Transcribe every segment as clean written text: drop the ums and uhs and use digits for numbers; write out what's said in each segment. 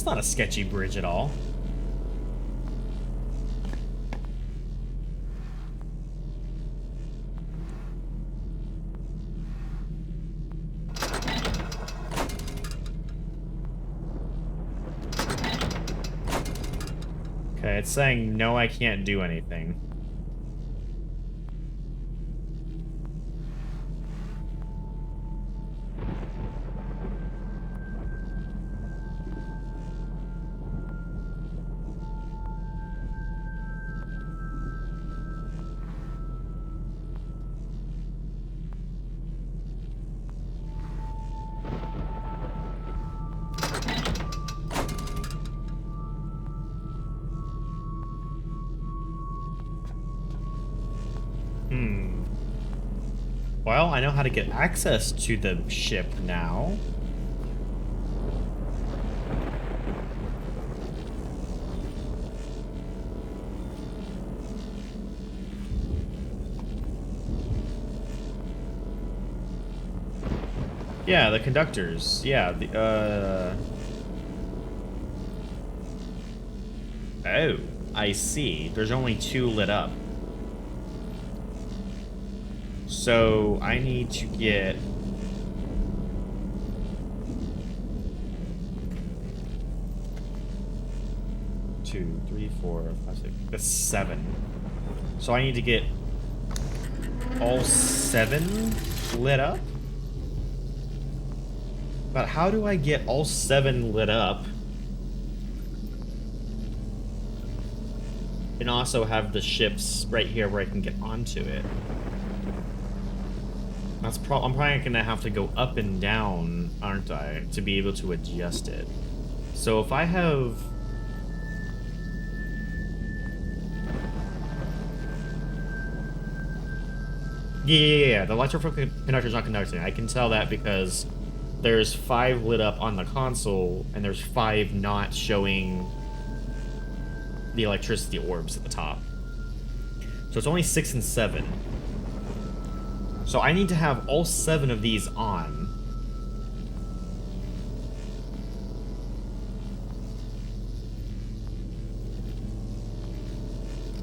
That's not a sketchy bridge at all. Okay, it's saying no, I can't do anything. Well, I know how to get access to the ship now. Yeah, the conductors. Yeah, Oh, I see. There's only 2 lit up. So I need to get 2, 3, 4, 5, 6. That's 7. So I need to get all 7 lit up. But how do I get all 7 lit up and also have the ships right here where I can get onto it? I'm probably gonna have to go up and down, aren't I, to be able to adjust it. So if I have... Yeah, the electrical conductor's not conducting. I can tell that because there's 5 lit up on the console, and there's 5 not showing the electricity orbs at the top. So it's only 6 and 7. So I need to have all 7 of these on.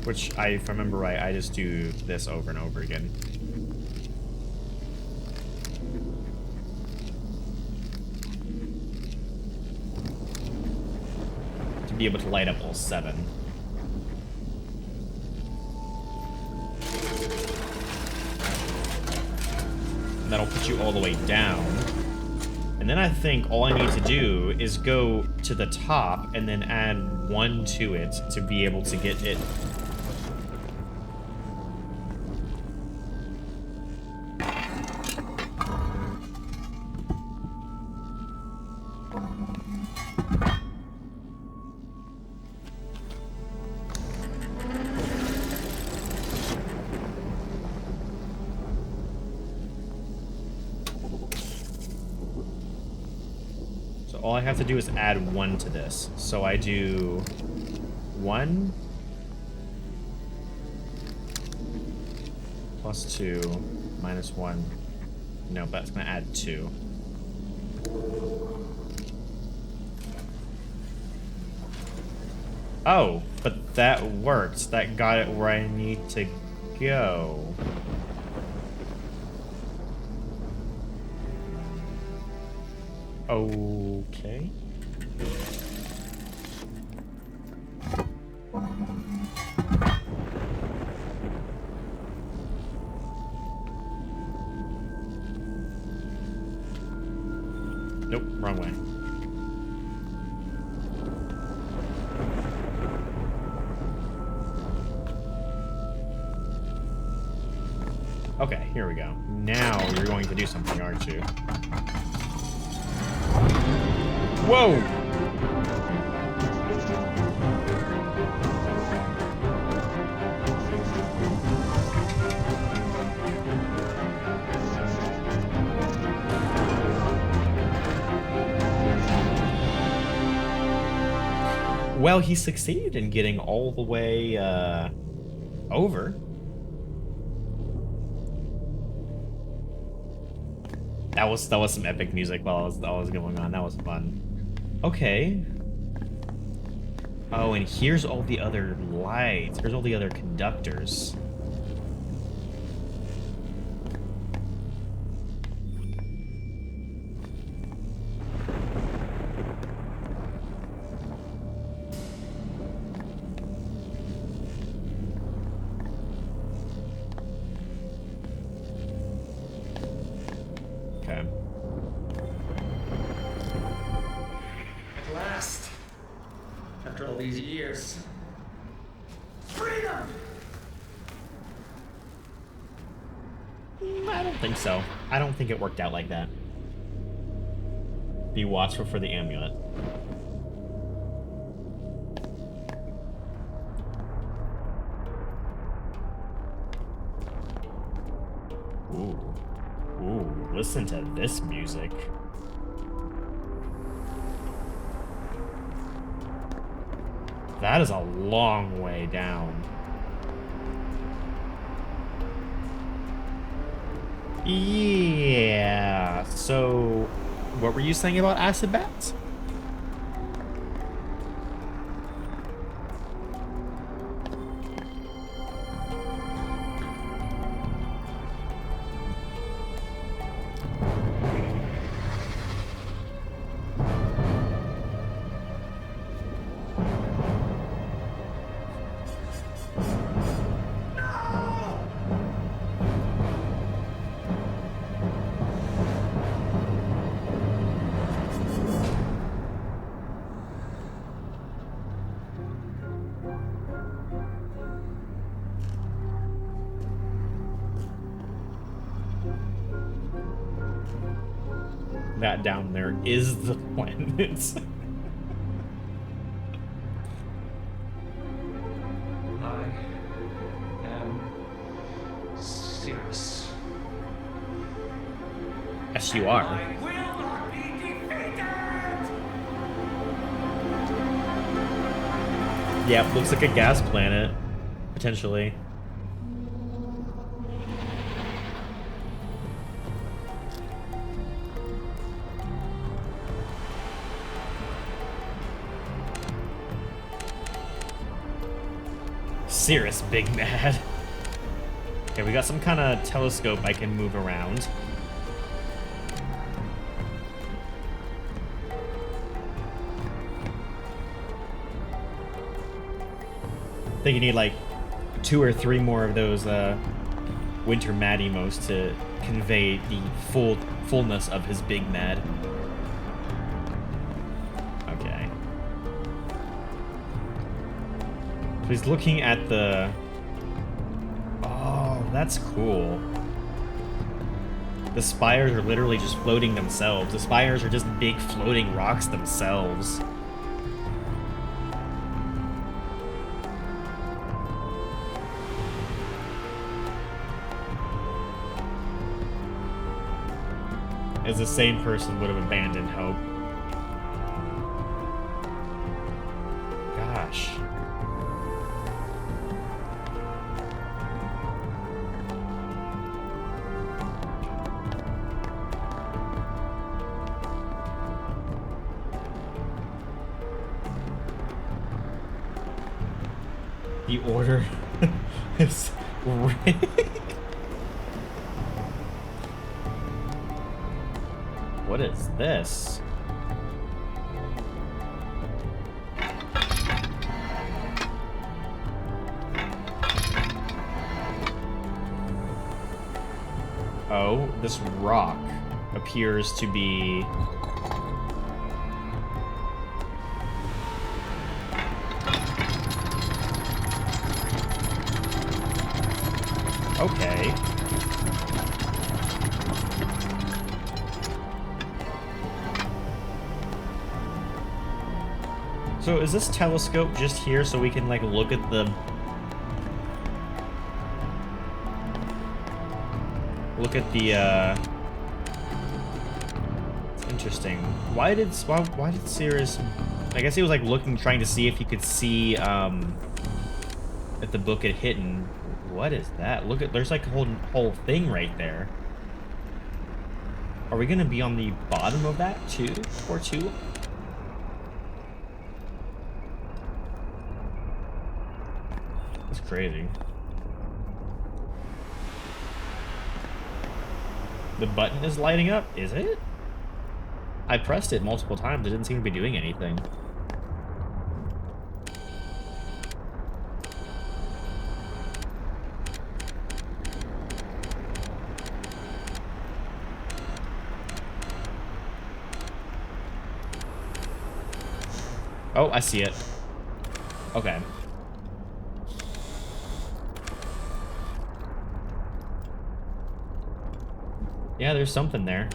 Which, if I remember right, I just do this over and over again. To be able to light up all 7. And that'll put you all the way down. And then I think all I need to do is go to the top and then add 1 to it to be able to get it. All I have to do is add 1 to this. So I do 1 plus 2 minus 1. No, but it's going to add 2. Oh, but that worked. That got it where I need to go. Okay. Nope, wrong way. Okay, here we go. Now you're going to do something, aren't you? Whoa! Well, he succeeded in getting all the way over. That was some epic music while I was going on. That was fun. Okay. Oh, and here's all the other lights. Here's all the other conductors. Okay. At last, after all these years. Freedom! I don't think so. I don't think it worked out like that. Be watchful for the amulet. Ooh. Ooh, listen to this music. That is a long way down. Yeah, so what were you saying about acid bats? That down there is the planets. I am serious. Yes, you are. I will not be defeated! Yeah, looks like a gas planet, potentially. Cirrus, big mad. Okay, we got some kind of telescope I can move around. I think you need like 2 or 3 more of those Winter Mad emos to convey the fullness of his big mad. Okay. So he's looking at the... Oh, that's cool. The spires are literally just floating themselves. The spires are just big floating rocks themselves. As the same person would have abandoned hope. Gosh. The order is rigged. What is this? Oh, this rock appears to be... Okay. So is this telescope just here so we can like look at the it's interesting. Why did Cirrus, I guess he was like looking, trying to see if he could see if the book had hidden. What is that? Look at, there's like a whole thing right there. Are we gonna be on the bottom of that too? Or two? That's crazy. The button is lighting up, is it? I pressed it multiple times, it didn't seem to be doing anything. Oh, I see it. Okay. Yeah, there's something there.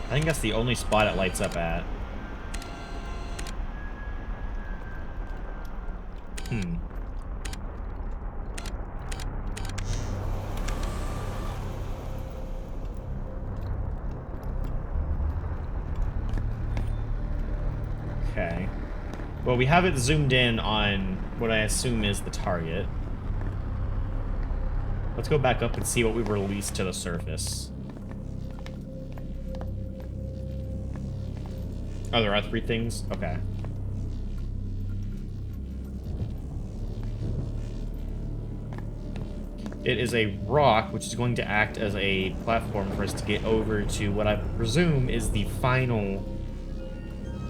I think that's the only spot it lights up at. Okay. Well, we have it zoomed in on what I assume is the target. Let's go back up and see what we released to the surface. Oh, there are 3 things? Okay. It is a rock, which is going to act as a platform for us to get over to what I presume is the final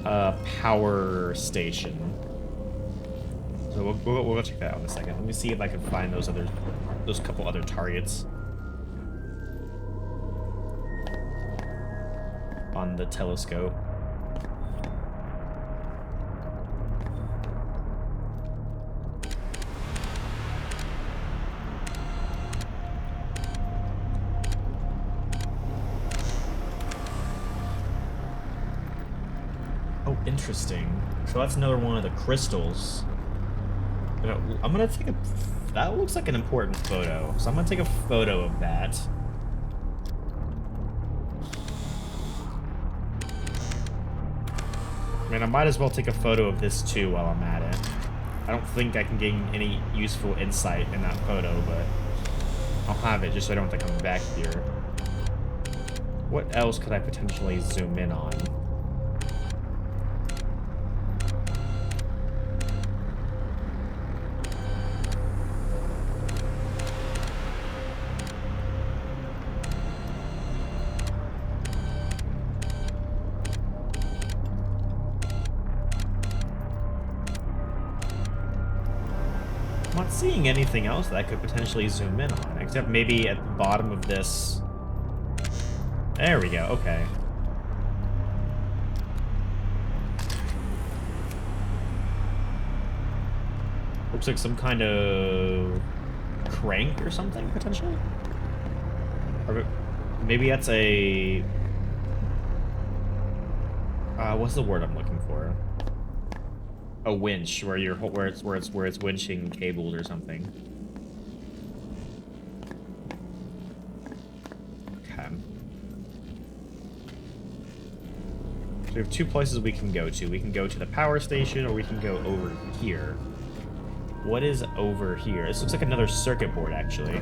power station. So we'll go check that out in a second. Let me see if I can find those couple other targets on the telescope. Oh, interesting. So that's another one of the crystals. I'm gonna take a... That looks like an important photo. So I'm gonna take a photo of that. I mean, I might as well take a photo of this too while I'm at it. I don't think I can gain any useful insight in that photo, but I'll have it just so I don't have to come back here. What else could I potentially zoom in on? I'm not seeing anything else that I could potentially zoom in on, except maybe at the bottom of this. There we go, okay. Looks like some kind of crank or something, potentially? Or maybe that's a... what's the word I'm looking for? A winch, where it's winching cables or something. Okay. So we have 2 places we can go to. We can go to the power station, or we can go over here. What is over here? This looks like another circuit board, actually.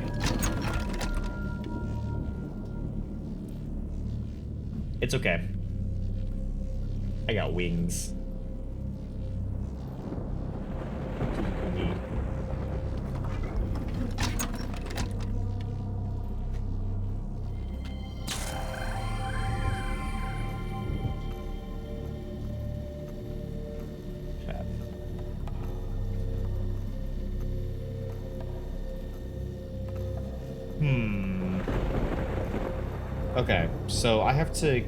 It's okay. I got wings. Okay, so I have to...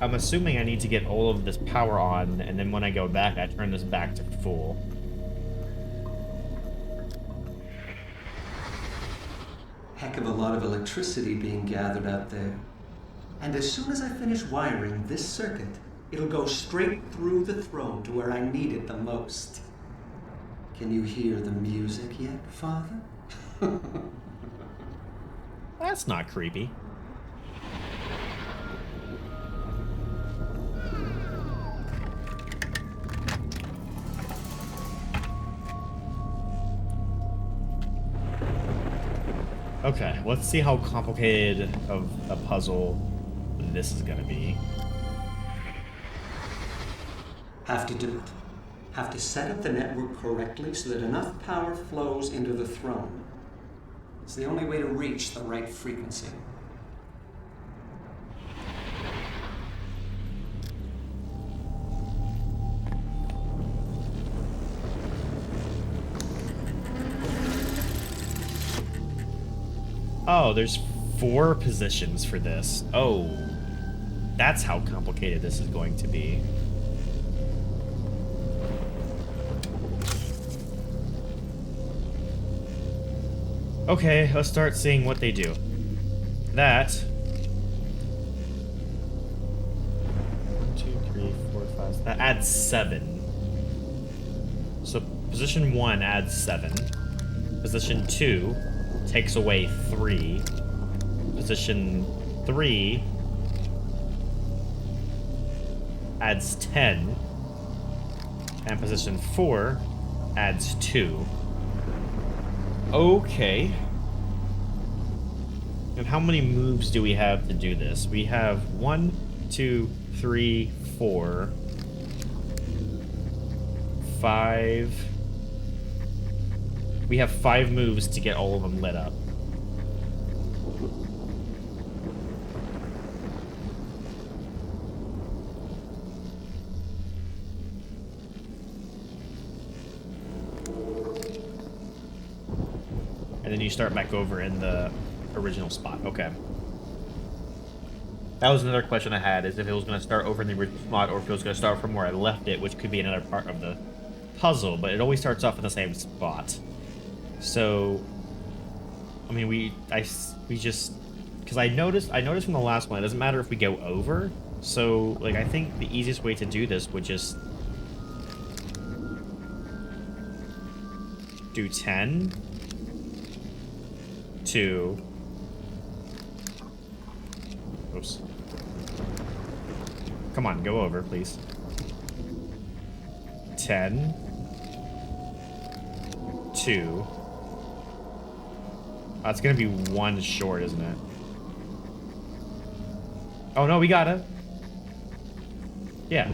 I'm assuming I need to get all of this power on, and then when I go back, I turn this back to full. Heck of a lot of electricity being gathered out there. And as soon as I finish wiring this circuit, it'll go straight through the throne to where I need it the most. Can you hear the music yet, Father? That's not creepy. Okay, let's see how complicated of a puzzle this is gonna be. Have to do it. Have to set up the network correctly so that enough power flows into the throne. It's the only way to reach the right frequency. Oh, there's 4 positions for this. Oh, that's how complicated this is going to be. Okay, let's start seeing what they do. That. 1, 2, 3, 4, 5. That adds 7. So position 1 adds 7. Position 2 takes away 3. Position 3 adds 10. And position 4 adds 2. Okay. And how many moves do we have to do this? We have 1, 2, 3, 4, 5. We have 5 moves to get all of them lit up. And then you start back over in the original spot. Okay. That was another question I had, is if it was going to start over in the original spot or if it was going to start from where I left it, which could be another part of the puzzle, but it always starts off in the same spot. So, I mean, we just, because I noticed from the last one, it doesn't matter if we go over. So, like, I think the easiest way to do this would just do 10, 2, oops. Come on, go over, please. 10, 2. It's gonna be 1 short, isn't it? Oh no, we got it. Yeah.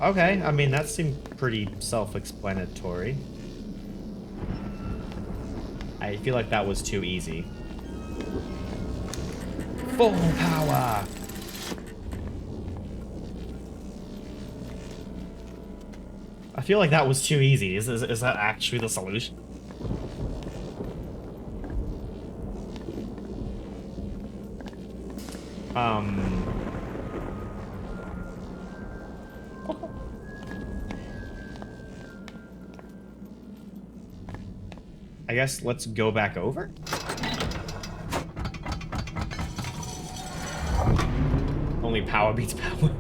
Okay, I mean, that seemed pretty self-explanatory. I feel like that was too easy. Full power! I feel like that was too easy. Is that actually the solution? I guess let's go back over. Only power beats power.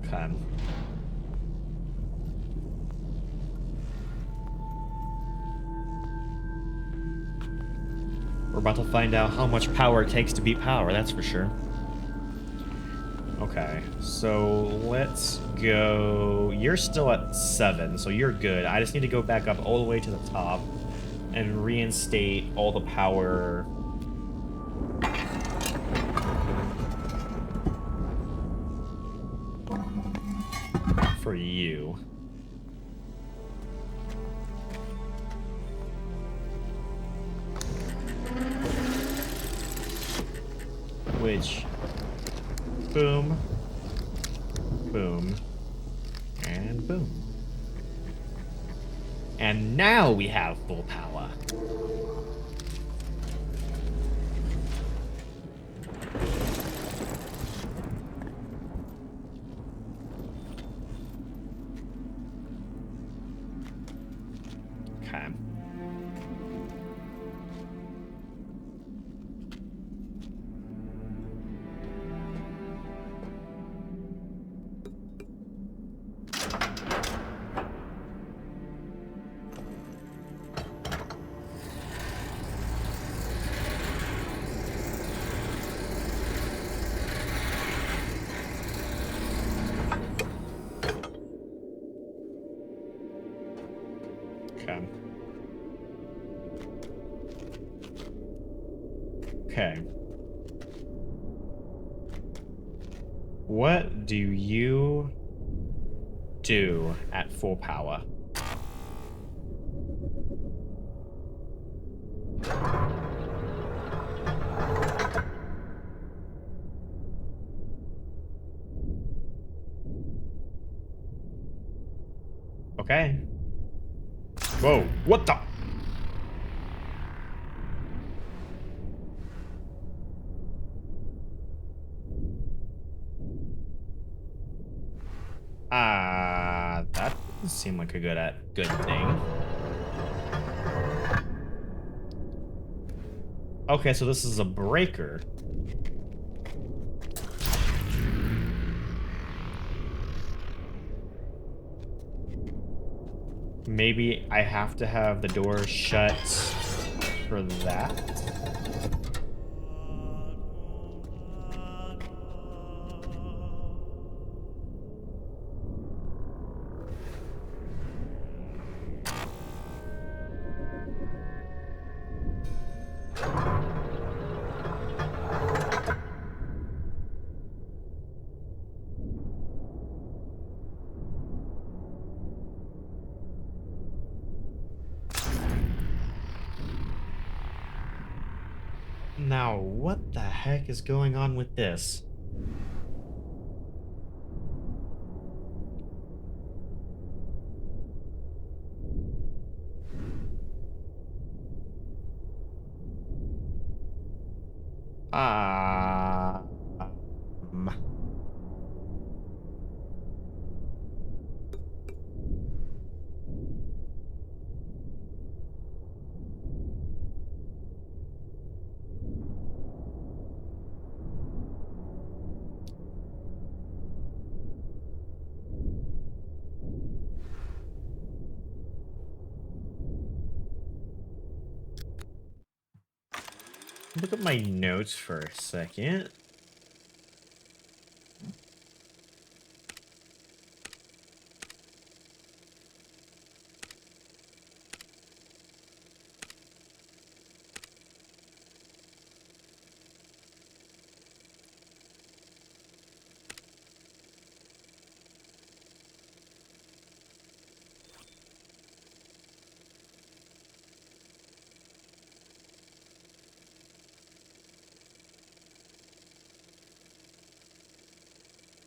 Okay. We're about to find out how much power it takes to beat power, that's for sure. Okay, so let's go... You're still at 7, so you're good. I just need to go back up all the way to the top and reinstate all the power... for you. Which, boom, boom, and boom. And now we have full power. Okay. Okay. Okay. What do you do at full power? Okay. Whoa, what the? That doesn't seem like a good thing. Okay, so this is a breaker. Maybe I have to have the door shut for that? Now, what the heck is going on with this? Um, Look at my notes for a second.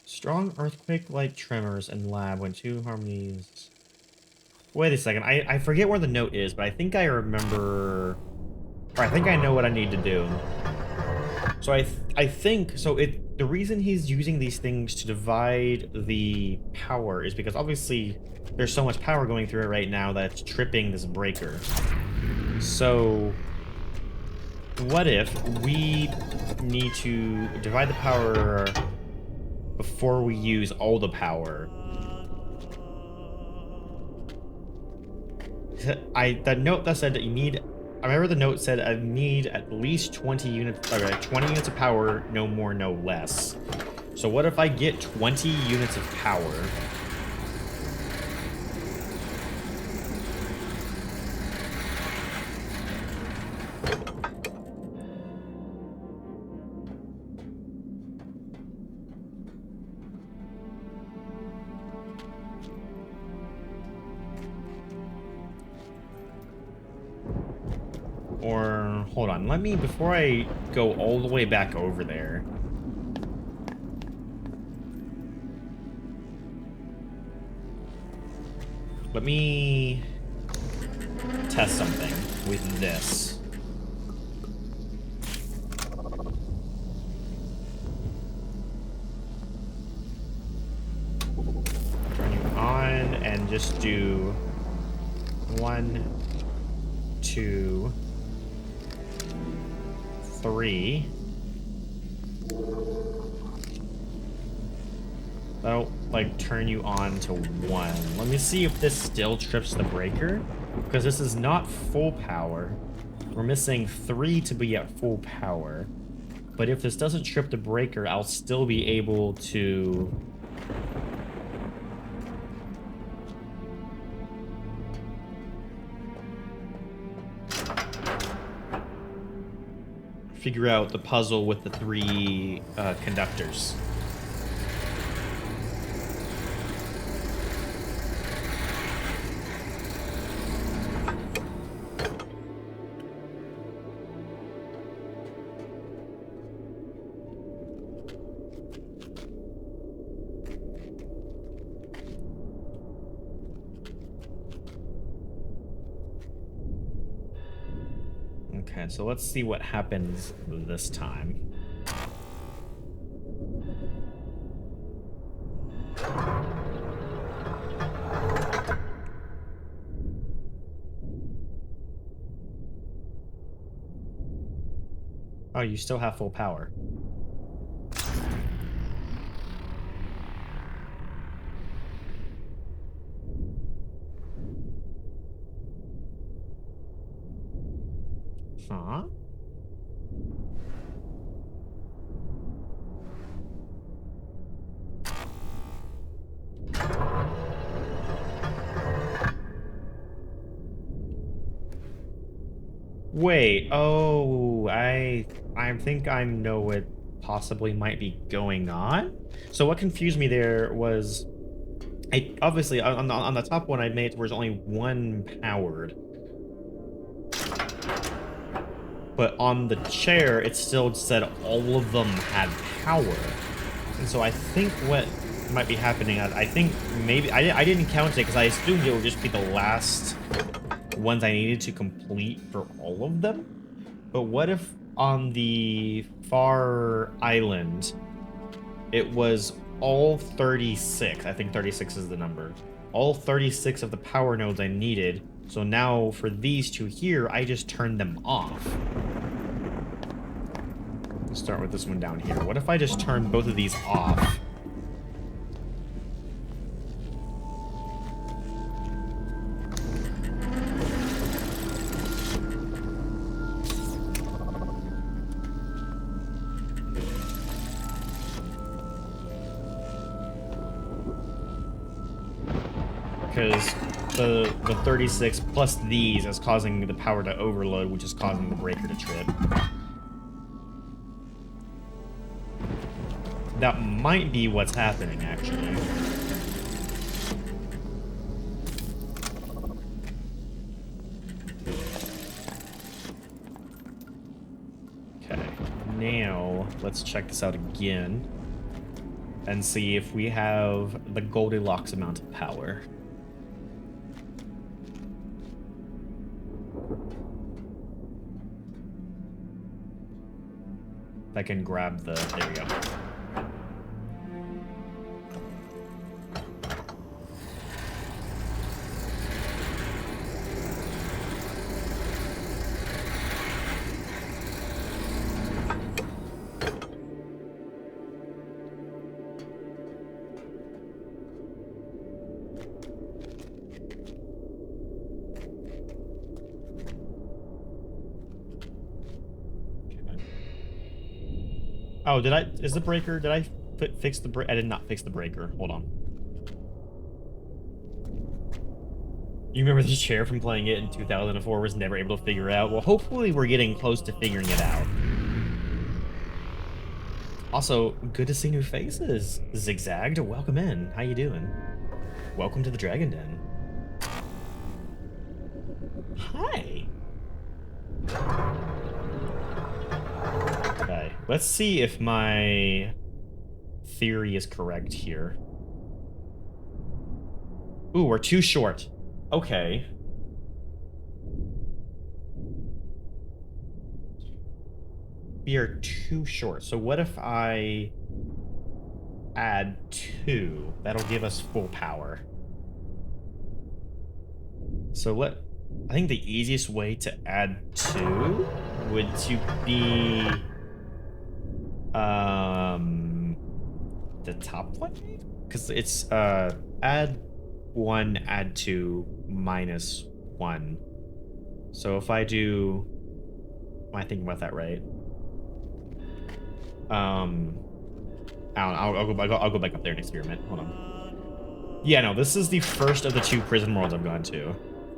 Strong earthquake-like tremors in lab when two harmonies. Wait a second. I forget where the note is, but I think I remember. Or I think I know what I need to do. So I think so. The reason he's using these things to divide the power is because obviously there's so much power going through it right now that it's tripping this breaker. So what if we need to divide the power before we use all the power? The note that said that you need. I remember the note said I need at least 20 units, or 20 units of power, no more, no less. So what if I get 20 units of power? Or, hold on, let me, before I go all the way back over there. Let me test something with this. Turn you on and just do 1, to 3. That'll, like, turn you on to 1. Let me see if this still trips the breaker, because this is not full power. We're missing 3 to be at full power. But if this doesn't trip the breaker, I'll still be able to... figure out the puzzle with the 3 conductors. Okay, so let's see what happens this time. Oh, you still have full power. Huh? Wait, oh, I think I know what possibly might be going on. So what confused me there was, obviously on the top one I made there was only 1 powered. But on the chair, it still said all of them had power. And so I think what might be happening, I think maybe, I didn't count it because I assumed it would just be the last ones I needed to complete for all of them. But what if on the far island, it was all 36, I think 36 is the number, all 36 of the power nodes I needed. So now for these 2 here, I just turned them off. Let's start with this one down here. What if I just turn both of these off? Because the 36 plus these is causing the power to overload, which is causing the breaker to trip. That might be what's happening, actually. Okay, now let's check this out again and see if we have the Goldilocks amount of power. I can grab the... there we go. Oh, did I fix the breaker? I did not fix the breaker. Hold on. You remember the chair from playing it in 2004 was never able to figure out? Well, hopefully we're getting close to figuring it out. Also, good to see new faces. Zigzagged, welcome in. How you doing? Welcome to the Dragon Den. Hi. Okay, let's see if my theory is correct here. Ooh, we're too short. Okay. We are too short. So what if I add 2? That'll give us full power. So I think the easiest way to add 2 would to be the top one, because it's add 1, add 2, minus 1. So if I do, am I thinking about that right? I don't know, I'll go back up there and experiment. Hold on. Yeah, no, this is the first of the 2 prison worlds I've gone to.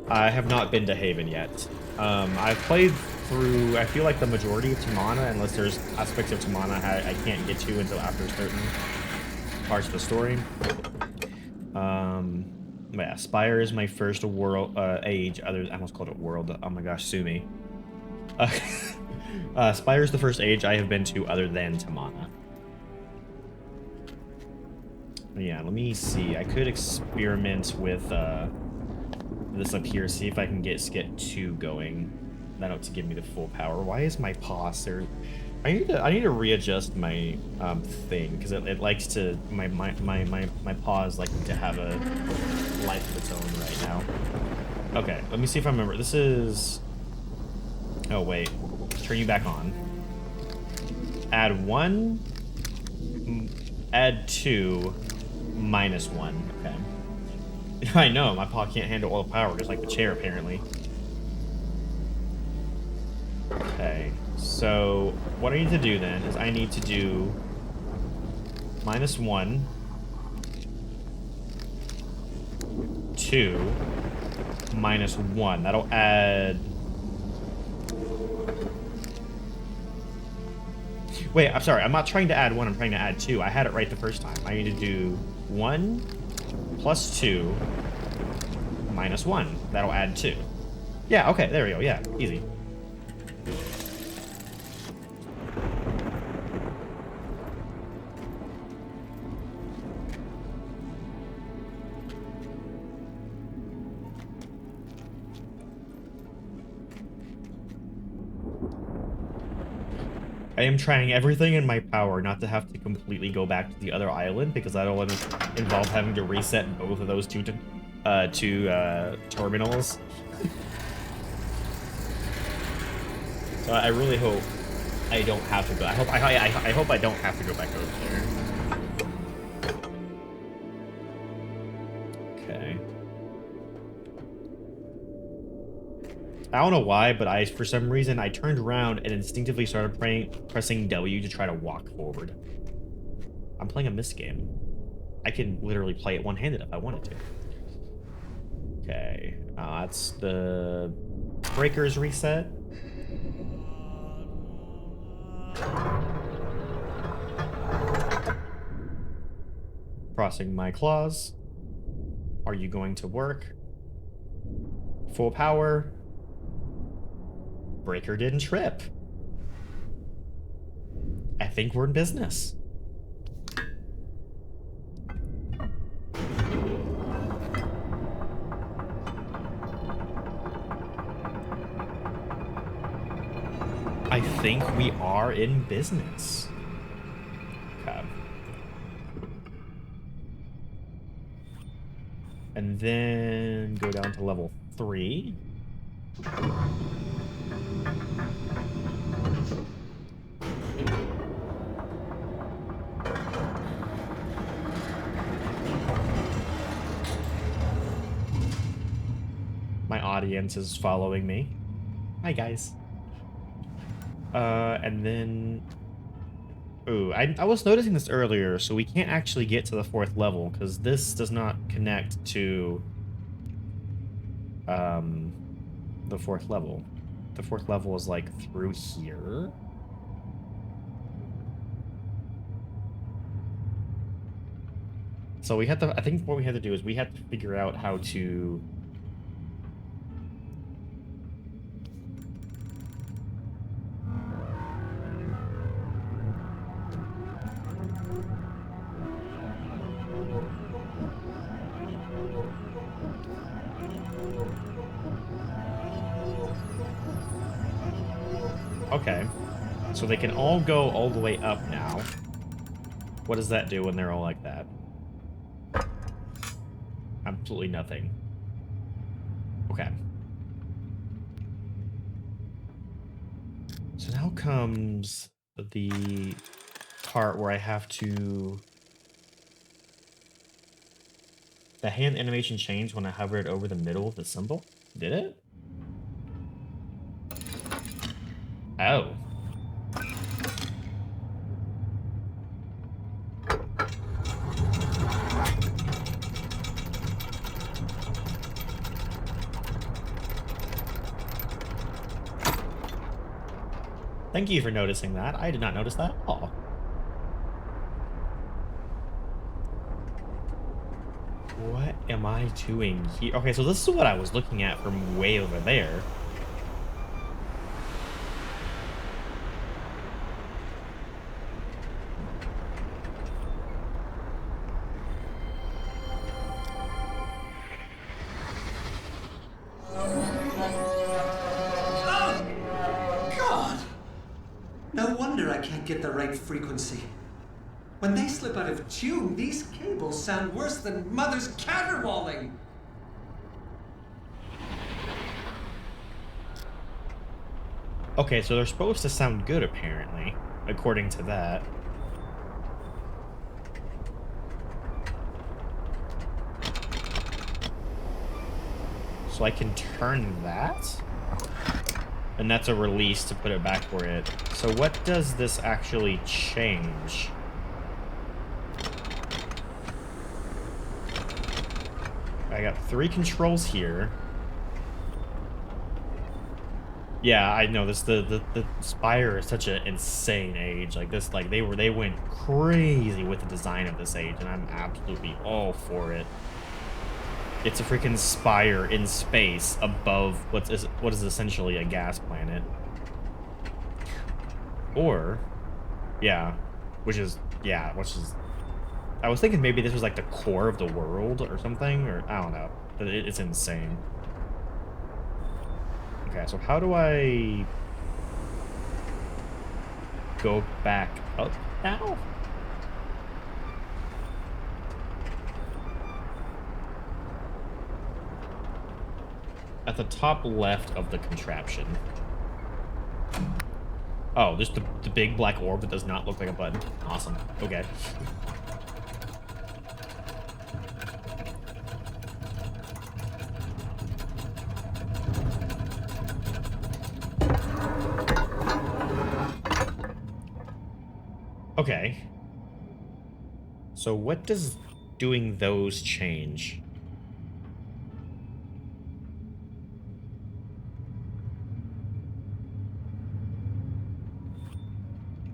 I have not been to Haven yet. I've played through, I feel like, the majority of Tamana, unless there's aspects of Tamana I can't get to until after certain parts of the story. But yeah, Spire is my first world age. I almost called it world. Oh my gosh, sue me. Spire is the first age I have been to other than Tamana. Yeah, let me see. I could experiment with this up here, see if I can get 2 going. That'll to give me the full power. Why is my paw, sir? I need to readjust my thing, because it likes to my paws like to have a life of its own right now. Okay, let me see if I remember. This is, oh wait, turn you back on. Add 1, add 2, minus 1. Okay. I know my paw can't handle all the power, just like the chair apparently. Okay. So what I need to do then is I need to do minus 1, 2, minus 1. That'll add... Wait, I'm sorry. I'm not trying to add 1. I'm trying to add 2. I had it right the first time. I need to do 1 plus 2 minus 1. That'll add 2. Yeah, okay. There we go. Yeah, easy. I am trying everything in my power not to have to completely go back to the other island, because I don't want to involve having to reset both of those two terminals. So I really hope I don't have to go. I hope I don't have to go back over there. Okay. I don't know why, but for some reason, I turned around and instinctively started pressing W to try to walk forward. I'm playing a Myst game. I can literally play it one-handed if I wanted to. Okay, that's the breakers reset. Crossing my claws. Are you going to work? Full power. Breaker didn't trip. I think we're in business. I think we are in business. Okay. And then go down to level 3. My audience is following me. Hi, guys. And then... Ooh, I was noticing this earlier, so we can't actually get to the 4th level, because this does not connect to the 4th level. The 4th level is, like, through here. So we have to... I think what we have to do is we have to figure out how to... Okay, so they can all go all the way up now. What does that do when they're all like that? Absolutely nothing. Okay. So now comes the part where I have to... The hand animation changed when I hovered over the middle of the symbol? Did it? Oh. Thank you for noticing that. I did not notice that at all. What am I doing here? Okay, so this is what I was looking at from way over there. God! No wonder I can't get the right frequency. When they slip out of tune, these cables sound worse than Mother's caterwauling. Okay, so they're supposed to sound good, apparently, according to that. So I can turn that? And that's a release to put it back where it... So what does this actually change? I got 3 controls here. Yeah, I know this. The Spire is such an insane age. Like this, like they went crazy with the design of this age, and I'm absolutely all for it. It's a freaking Spire in space above what is essentially a gas planet. Or, yeah, which is. I was thinking maybe this was like the core of the world or something, or I don't know. But it's insane. Okay, so how do I go back up now? At the top left of the contraption. Oh, there's the big black orb that does not look like a button. Awesome. Okay. Okay. So what does doing those change?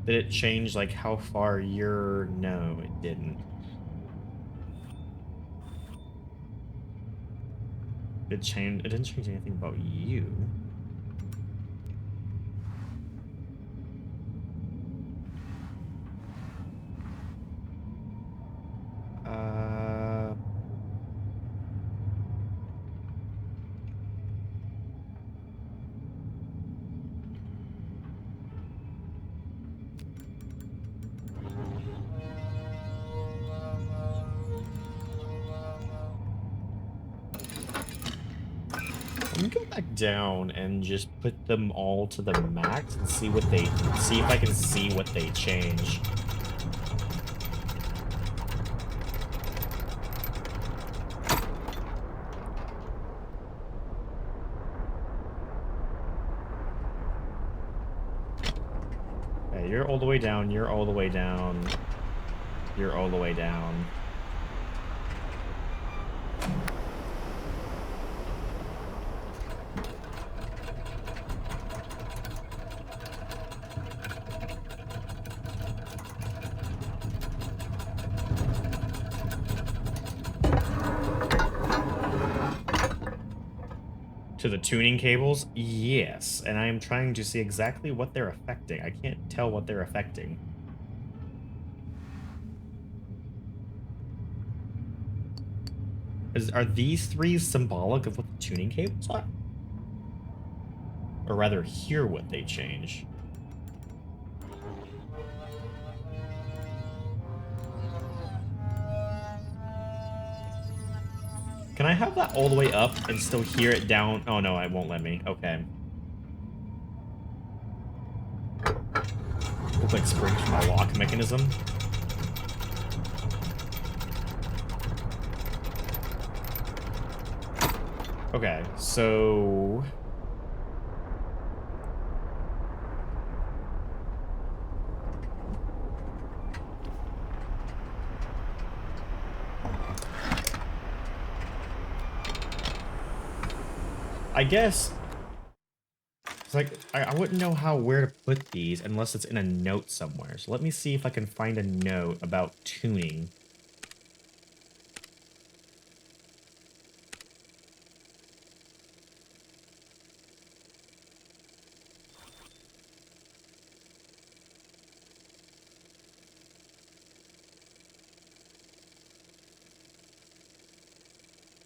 Did it change, like, how far you're... No, it didn't. It didn't change anything about you. Let me go back down and just put them all to the max and see what they... See if I can see what they change. Okay, you're all the way down, you're all the way down. You're all the way down. To the tuning cables? Yes, and I am trying to see exactly what they're affecting. I can't tell what they're affecting. Are these 3 symbolic of what the tuning cables are? Or rather, hear what they change. Can I have that all the way up and still hear it down? Oh no, it won't let me. Okay. Looks like springs from a lock mechanism. Okay, so... I guess... It's like, I wouldn't know where to put these unless it's in a note somewhere. So let me see if I can find a note about tuning.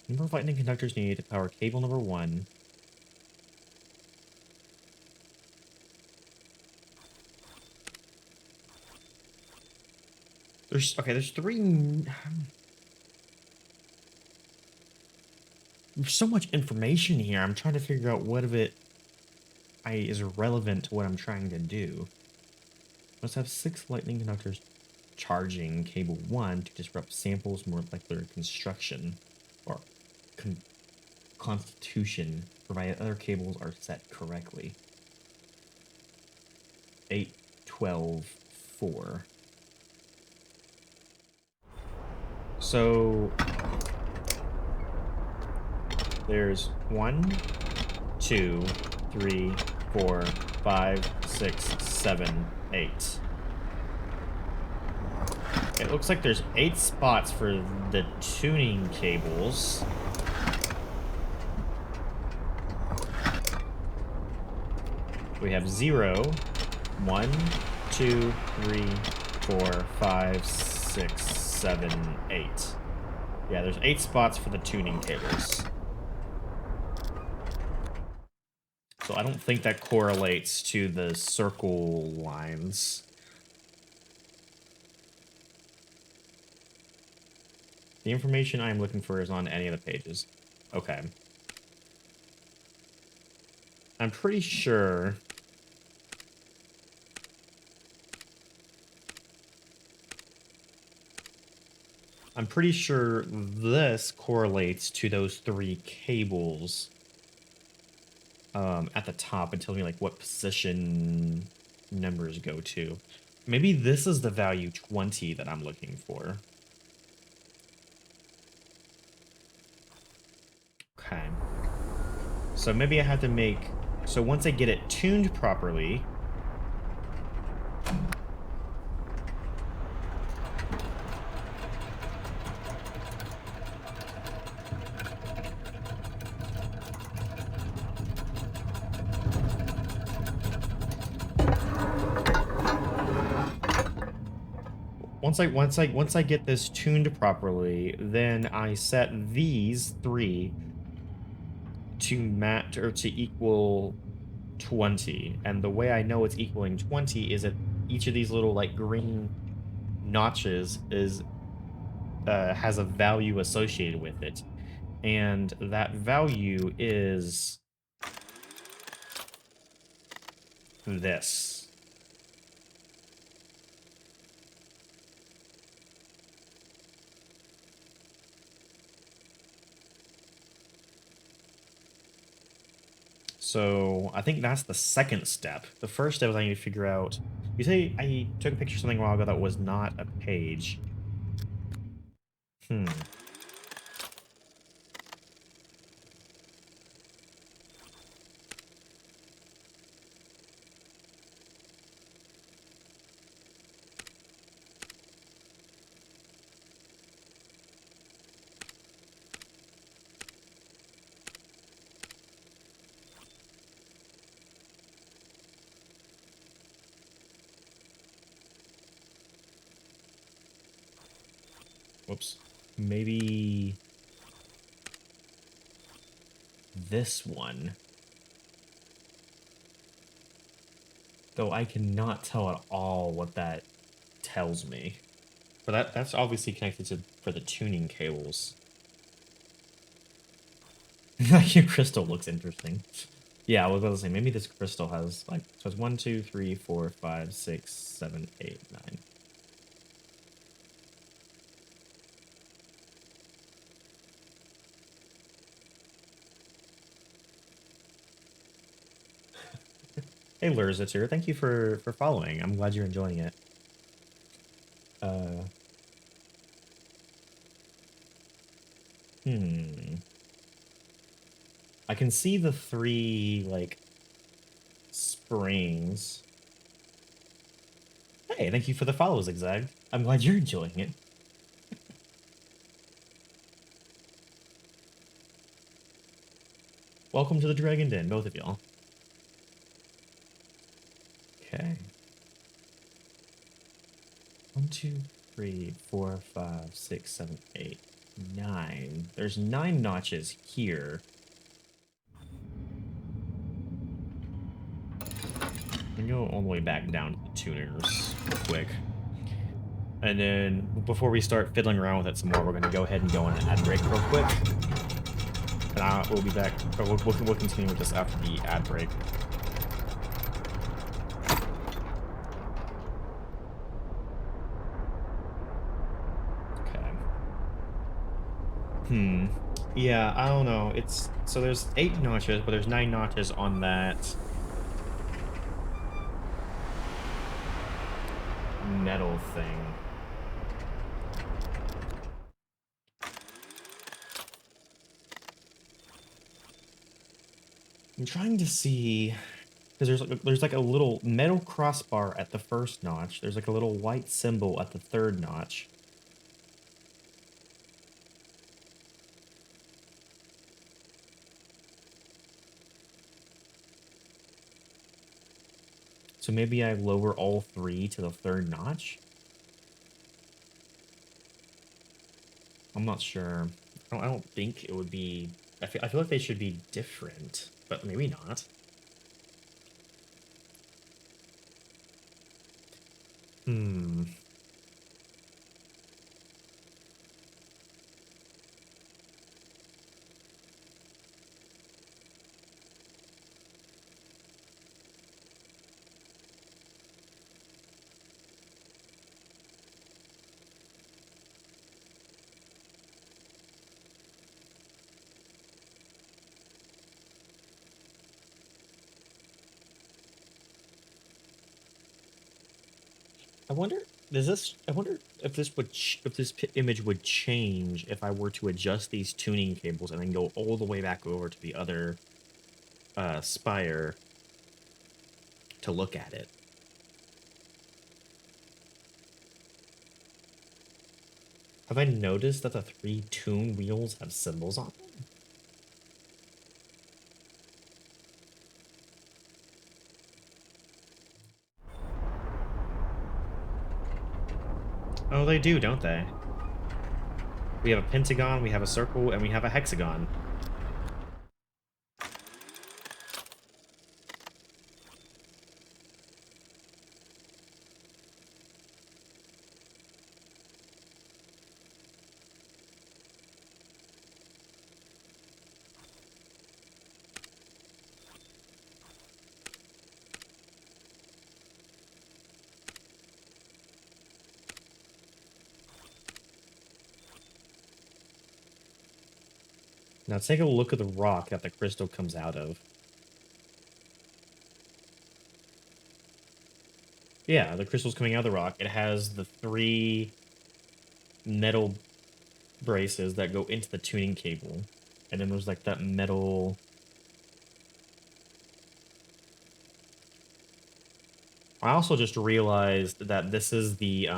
Number of lightning conductors needed to power cable number 1. There's 3... There's so much information here. I'm trying to figure out what of it is relevant to what I'm trying to do. Must have 6 lightning conductors charging cable 1 to disrupt samples molecular construction or constitution, provided other cables are set correctly. 8, 12, 4. So there's 1, 2, 3, 4, 5, 6, 7, 8. It looks like there's 8 spots for the tuning cables. We have 0, 1, 2, 3, 4, 5, 6, 7, 8. Yeah, there's 8 spots for the tuning cables. So I don't think that correlates to the circle lines. The information I'm looking for is on any of the pages. Okay. I'm pretty sure... this correlates to those 3 cables at the top and tells me like what position numbers go to. Maybe this is the value 20 that I'm looking for. Okay. So maybe I have to make... So once I get it tuned properly... Once I get this tuned properly, then I set these 3 to match or to equal 20. And the way I know it's equaling 20 is that each of these little like green notches is has a value associated with it. And that value is this. So I think that's the second step. The first step is I need to figure out... You say I took a picture of something a while ago that was not a page. Whoops. Maybe this one. Though I cannot tell at all what that tells me. But that's obviously connected to for the tuning cables. Your crystal looks interesting. Yeah, I was about to say maybe this crystal has like so it's 1, 2, 3, 4, 5, 6, 7, 8, 9. Hey Lurzatir, thank you for following. I'm glad you're enjoying it. Uh hmm. I can see the 3 like springs. Hey, thank you for the follow, Zigzag. I'm glad you're enjoying it. Welcome to the Dragon Den, both of y'all. Okay. 1, 2, 3, 4, 5, 6, 7, 8, 9. There's 9 notches here. I'm gonna go all the way back down to the tuners real quick. And then before we start fiddling around with it some more, we're gonna go ahead and go on an ad break real quick. And we'll be back, or we'll continue with this after the ad break. Okay. Yeah, I don't know. It's so there's 8 notches, but there's 9 notches on that metal thing. I'm trying to see because there's like a little metal crossbar at the first notch. There's like a little white symbol at the third notch. So maybe I lower all 3 to the third notch? I'm not sure. I don't think it would be... I feel like they should be different, but maybe not. Hmm. I wonder... I wonder if this would... if this image would change if I were to adjust these tuning cables and then go all the way back over to the other spire to look at it. Have I noticed that the 3 tune wheels have symbols on them? Oh, they do, don't they? We have a pentagon, we have a circle, and we have a hexagon. Now take a look at the rock that the crystal comes out of. Yeah, the crystal's coming out of the rock. It has the 3 metal braces that go into the tuning cable. And then there's like that metal... I also just realized that this is the,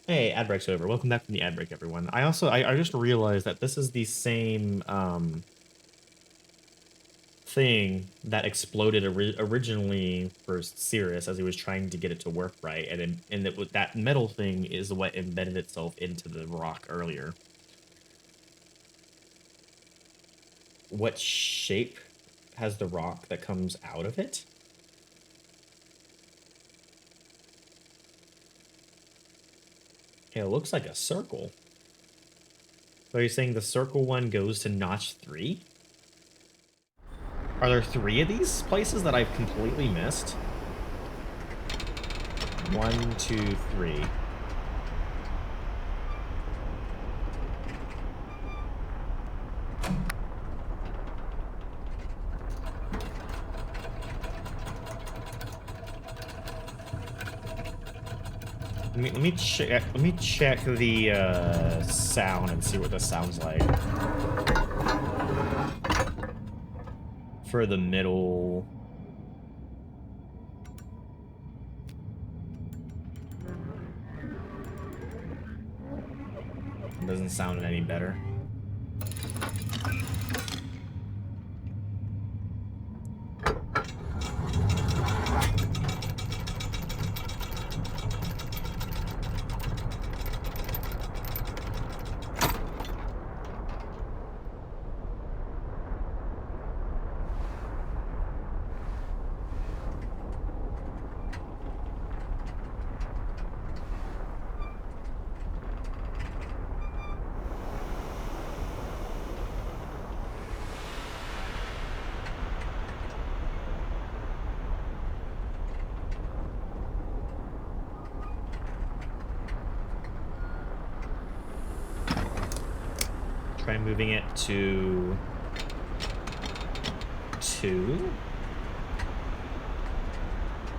Hey, ad break's over. Welcome back from the ad break, everyone. I just realized that this is the same, thing that exploded originally for Cirrus as he was trying to get it to work right, and that metal thing is what embedded itself into the rock earlier. What shape has the rock that comes out of it? It looks like a circle. So you're saying the circle one goes to notch 3? Are there 3 of these places that I've completely missed? 1, 2, 3. Let me check the sound and see what this sounds like. For the middle. It doesn't sound any better. Try moving it to 2.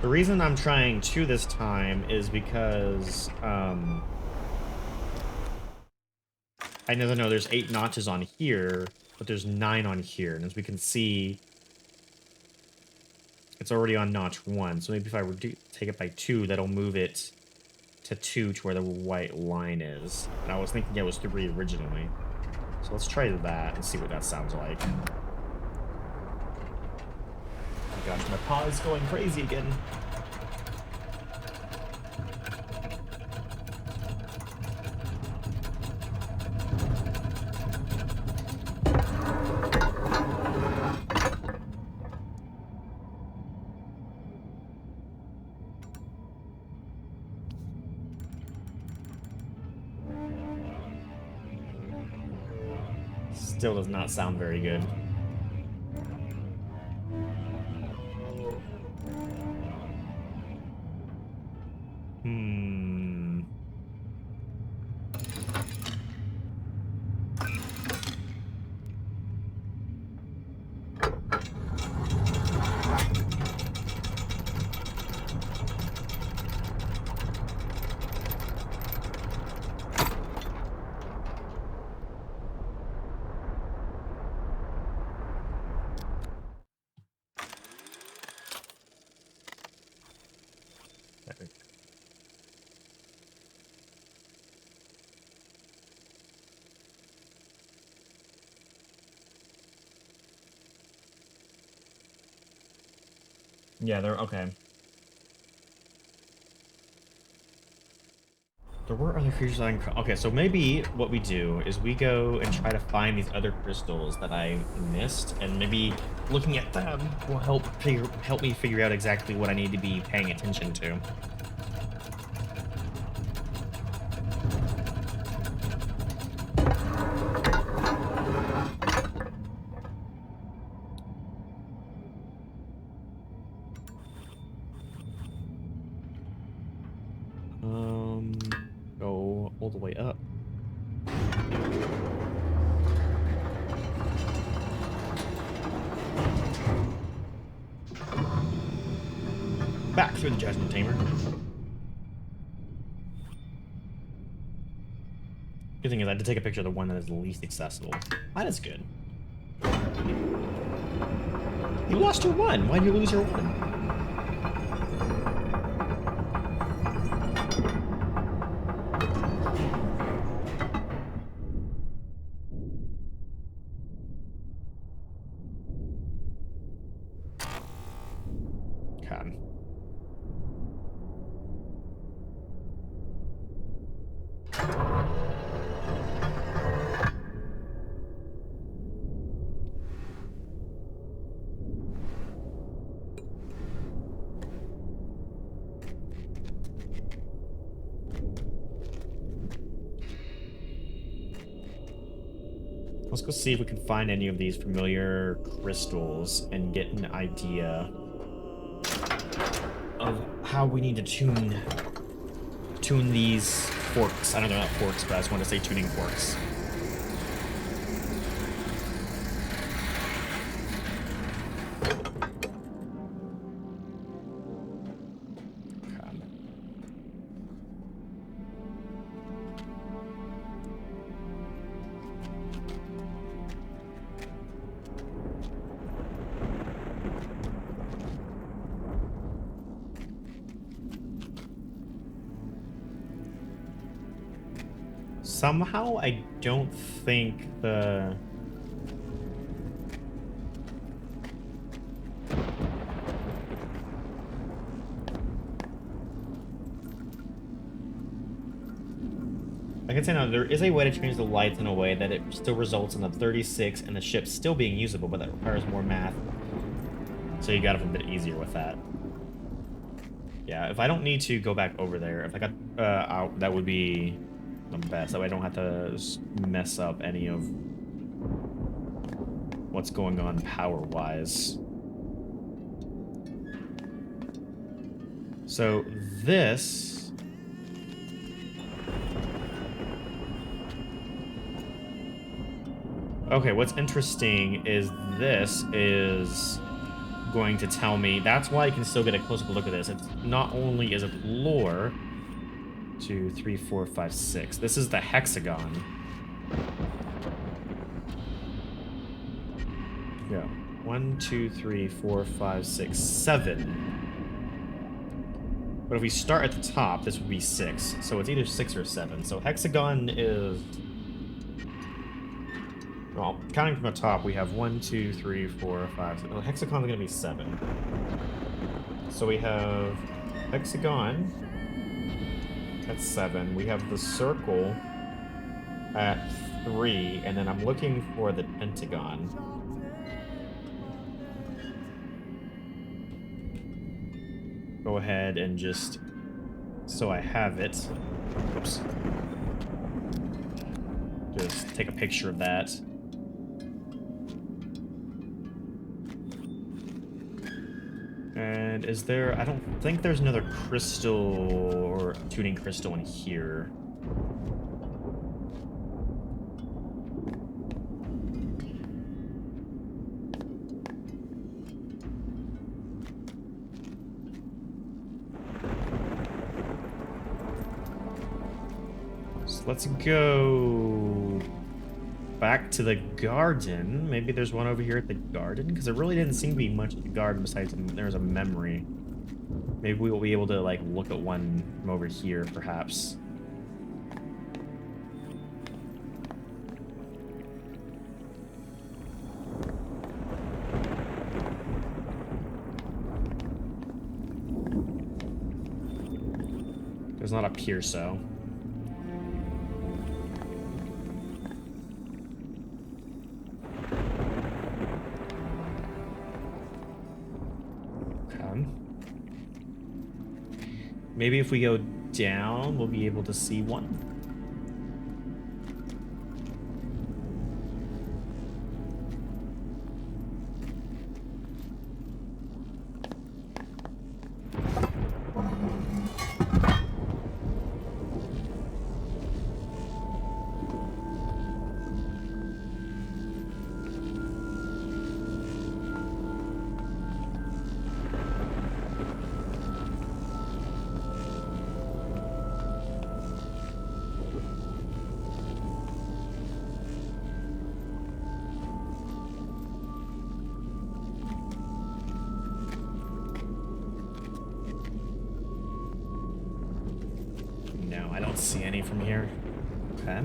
The reason I'm trying 2 this time is because I know there's 8 notches on here, but there's 9 on here, and as we can see, it's already on notch 1. So maybe if I were to take it by 2, that'll move it to 2 to where the white line is. And I was thinking it was 3 originally. So let's try that and see what that sounds like. Oh gosh, my paw is going crazy again. Still does not sound very good. Yeah, they're okay. There were other creatures I can... Okay, so maybe what we do is we go and try to find these other crystals that I missed, and maybe looking at them will help me figure out exactly what I need to be paying attention to. Go all the way up. Back through the Jasmine Tamer. Good thing is I had to take a picture of the one that is least accessible. That is good. You lost your 1. Why'd you lose your 1? Let's go see if we can find any of these familiar crystals and get an idea of how we need to tune these forks. I know they're not forks, but I just want to say tuning forks. Somehow, I don't think the... I can say now, there is a way to change the lights in a way that it still results in the 36 and the ship still being usable, but that requires more math. So you got it a bit easier with that. Yeah, if I don't need to go back over there, if I got out, that would be the best. That way I don't have to mess up any of what's going on power-wise. So this... Okay, what's interesting is this is going to tell me... That's why I can still get a closer look at this. It's not only is it lore... 2, 3, 4, 5, 6. This is the hexagon. Yeah. 1, 2, 3, 4, 5, 6, 7. But if we start at the top, this would be 6. So it's either 6 or 7. So hexagon is... Well, counting from the top, we have 1, 2, 3, 4, 5, 6. Oh, hexagon's gonna be 7. So we have hexagon... That's 7. We have the circle at 3, and then I'm looking for the pentagon. Go ahead and just, so I have it. Oops. Just take a picture of that. And is there... I don't think there's another crystal or tuning crystal in here. So let's go back to the garden. Maybe there's one over here at the garden, because there really didn't seem to be much at the garden besides there's a memory. Maybe we will be able to like look at one from over here, perhaps. There's not up here, so. Maybe if we go down, we'll be able to see one. I don't see any from here. Okay.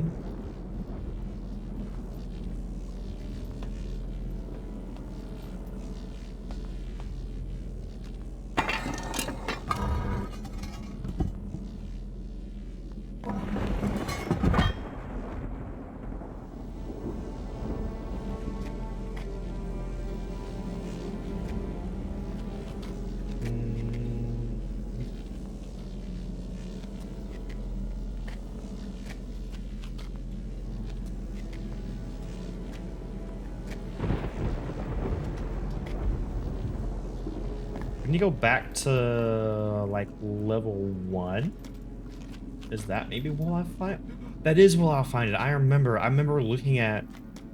Can you go back to, like, level 1? Is that maybe will I find? That is will I find it. I remember looking at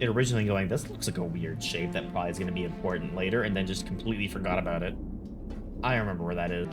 it originally and going, this looks like a weird shape that probably is going to be important later, and then just completely forgot about it. I remember where that is.